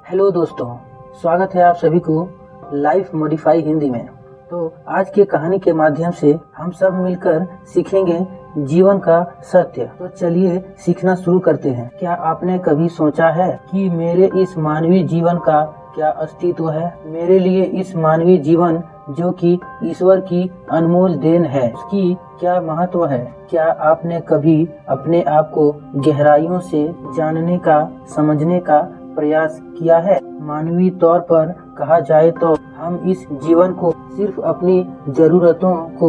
Hello दोस्तों, स्वागत है आप सभी को लाइफ मॉडिफाई हिंदी में। तो आज की कहानी के माध्यम से हम सब मिलकर सीखेंगे जीवन का सत्य। तो चलिए सीखना शुरू करते हैं। क्या आपने कभी सोचा है कि मेरे इस मानवीय जीवन का क्या अस्तित्व है? मेरे लिए इस मानवीय जीवन जो कि ईश्वर की अनमोल देन है, उसकी क्या महत्व है? क्या आपने कभी अपने आप को गहराइयों से जानने का, समझने का प्रयास किया है? मानवीय तौर पर कहा जाए तो हम इस जीवन को सिर्फ अपनी जरूरतों को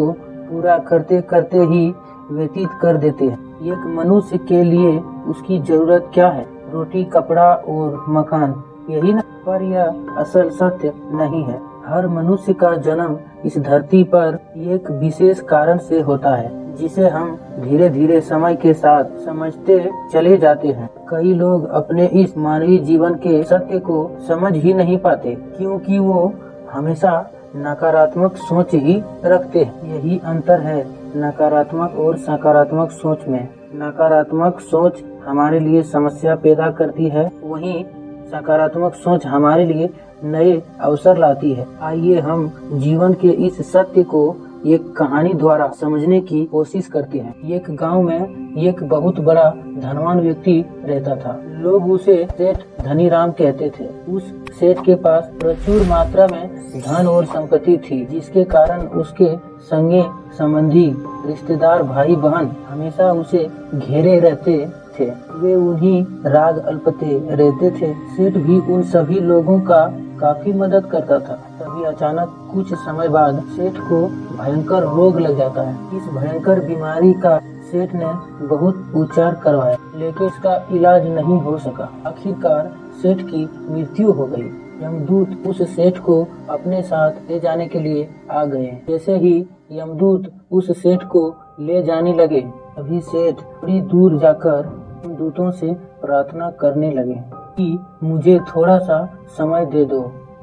पूरा करते करते ही व्यतीत कर देते हैं। एक मनुष्य के लिए उसकी जरूरत क्या है? रोटी, कपड़ा और मकान, यही ना? पर यह असल सत्य नहीं है। हर मनुष्य का जन्म इस धरती पर एक विशेष कारण से होता है, जिसे हम धीरे धीरे समय के साथ समझते चले जाते हैं। कई लोग अपने इस मानवीय जीवन के सत्य को समझ ही नहीं पाते, क्योंकि वो हमेशा नकारात्मक सोच ही रखते हैं। यही अंतर है नकारात्मक और सकारात्मक सोच में। नकारात्मक सोच हमारे लिए समस्या पैदा करती है, वहीं सकारात्मक सोच हमारे लिए नए अवसर लाती है। आइए हम जीवन के इस सत्य को एक कहानी द्वारा समझने की कोशिश करते हैं। एक गांव में एक बहुत बड़ा धनवान व्यक्ति रहता था। लोग उसे सेठ धनीराम कहते थे। उस सेठ के पास प्रचुर मात्रा में धन और संपत्ति थी, जिसके कारण उसके संगे संबंधी, रिश्तेदार, भाई बहन हमेशा उसे घेरे रहते थे। वे उन्हीं राग अल्पते रहते थे। सेठ भी उन सभी लोगों का काफी मदद करता था। तभी अचानक कुछ समय बाद सेठ को भयंकर रोग लग जाता है। इस भयंकर बीमारी का सेठ ने बहुत उपचार करवाया, लेकिन इसका इलाज नहीं हो सका। आखिरकार सेठ की मृत्यु हो गई। यमदूत उस सेठ को अपने साथ ले जाने के लिए आ गए। जैसे ही यमदूत उस सेठ को ले जाने लगे, तभी सेठ थोड़ी दूर जाकर दूतों से प्रार्थना करने लगे कि मुझे थोड़ा सा समय दे दो,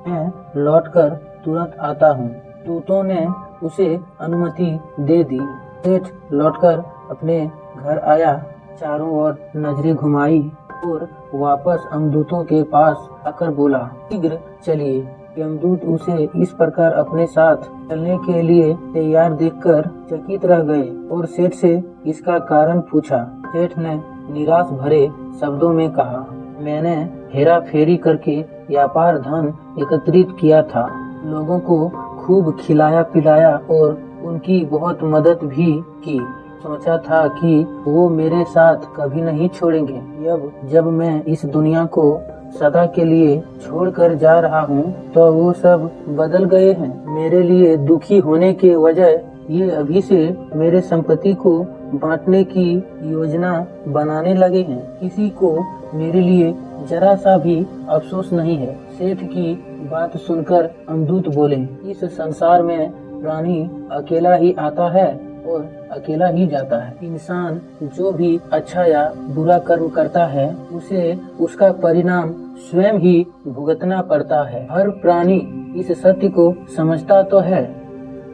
मैं लौटकर तुरंत आता हूँ। दूतों ने उसे अनुमति दे दी। सेठ लौटकर अपने घर आया, चारों ओर नजरें घुमाई और वापस यमदूतों के पास आकर बोला, शीघ्र चलिए। यमदूत उसे इस प्रकार अपने साथ चलने के लिए तैयार देखकर चकित रह गए और सेठ से इसका कारण पूछा। सेठ ने निराश भरे शब्दों में कहा, मैंने हेरा फेरी करके व्यापार धन एकत्रित किया था, लोगों को खूब खिलाया पिलाया और उनकी बहुत मदद भी की। सोचा था कि वो मेरे साथ कभी नहीं छोड़ेंगे। अब जब मैं इस दुनिया को सदा के लिए छोड़कर जा रहा हूँ, तो वो सब बदल गए हैं। मेरे लिए दुखी होने के वजह ये अभी से मेरे संपत्ति को बांटने की योजना बनाने लगे हैं। किसी को मेरे लिए जरा सा भी अफसोस नहीं है। सेठ की बात सुनकर यमदूत बोले, इस संसार में प्राणी अकेला ही आता है और अकेला ही जाता है। इंसान जो भी अच्छा या बुरा कर्म करता है, उसे उसका परिणाम स्वयं ही भुगतना पड़ता है। हर प्राणी इस सत्य को समझता तो है,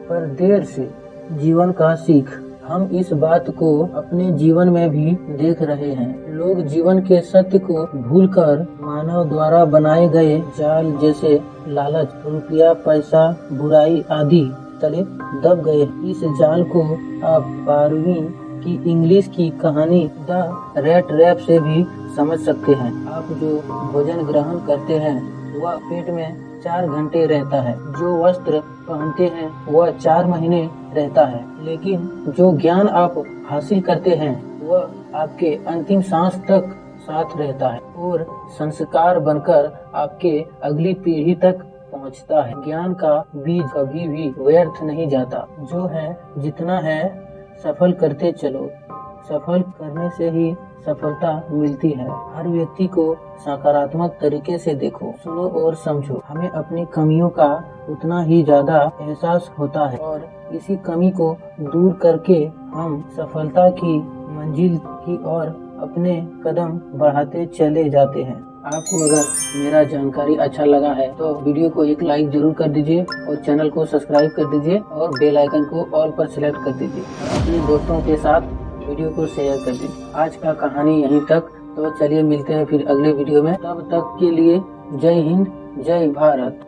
पर देर से। जीवन का सीख, हम इस बात को अपने जीवन में भी देख रहे हैं। लोग जीवन के सत्य को भूलकर मानव द्वारा बनाए गए जाल जैसे लालच, रुपया, पैसा, बुराई आदि तले दब गए। इस जाल को आप 12वीं की इंग्लिश की कहानी द रैट रैप से भी समझ सकते हैं। आप जो भोजन ग्रहण करते हैं वह पेट में 4 घंटे रहता है, जो वस्त्र पहनते हैं वह 4 महीने रहता है, लेकिन जो ज्ञान आप हासिल करते हैं वह आपके अंतिम सांस तक साथ रहता है और संस्कार बनकर आपके अगली पीढ़ी तक पहुंचता है। ज्ञान का बीज कभी भी व्यर्थ नहीं जाता। जो है जितना है सफल करते चलो, सफल करने से ही सफलता मिलती है। हर व्यक्ति को सकारात्मक तरीके से देखो, सुनो और समझो। हमें अपनी कमियों का उतना ही ज्यादा एहसास होता है और इसी कमी को दूर करके हम सफलता की मंजिल की ओर अपने कदम बढ़ाते चले जाते हैं। आपको अगर मेरा जानकारी अच्छा लगा है तो वीडियो को एक लाइक जरूर कर दीजिए और चैनल को सब्सक्राइब कर दीजिए और बेल आइकन को ऑल पर सिलेक्ट कर दीजिए। अपने दोस्तों के साथ वीडियो को शेयर कर दीजिए। आज का कहानी यहीं तक। तो चलिए मिलते हैं फिर अगले वीडियो में, तब तक के लिए जय हिंद जय भारत।